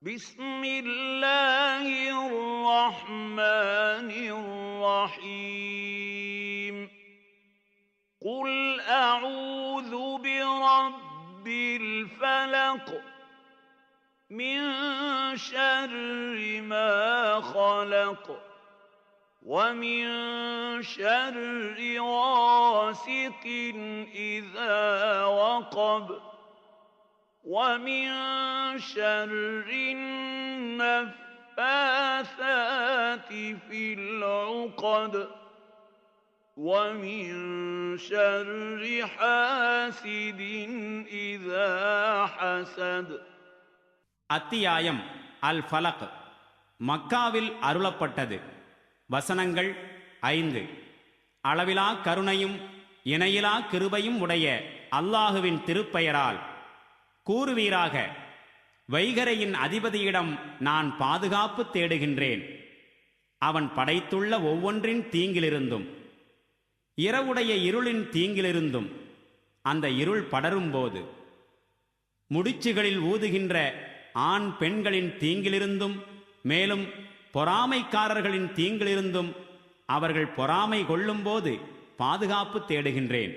بسم الله الرحمن الرحيم قل أعوذ برب الفلق من شر ما خلق ومن شر غاسق إذا وقب ومن شر النفاثات في العقد ومن شر حاسد إذا حسد. அத்தியாயம் அல் ஃபலக். மக்காவில் அருளப்பட்டது. வசனங்கள் 5. அளவிலா கருணையும் இணையிலா கிருபையும் உடைய அல்லாஹுவின் திருப்பெயரால். கூறுவீராக, வைகரையின் அதிபதியிடம் நான் பாதுகாப்பு தேடுகின்றேன். அவன் படைத்துள்ள ஒவ்வொன்றின் தீங்கிலிருந்தும் இரவுடைய இருளின் தீங்கிலிருந்தும் அந்த இருள் படரும்போது முடிச்சுகளில் ஊதுகின்ற ஆண் பெண்களின் தீங்கிலிருந்தும் மேலும் பொறாமைக்காரர்களின் தீங்கிலிருந்தும் அவர்கள் பொறாமை கொள்ளும்போது பாதுகாப்பு தேடுகின்றேன்.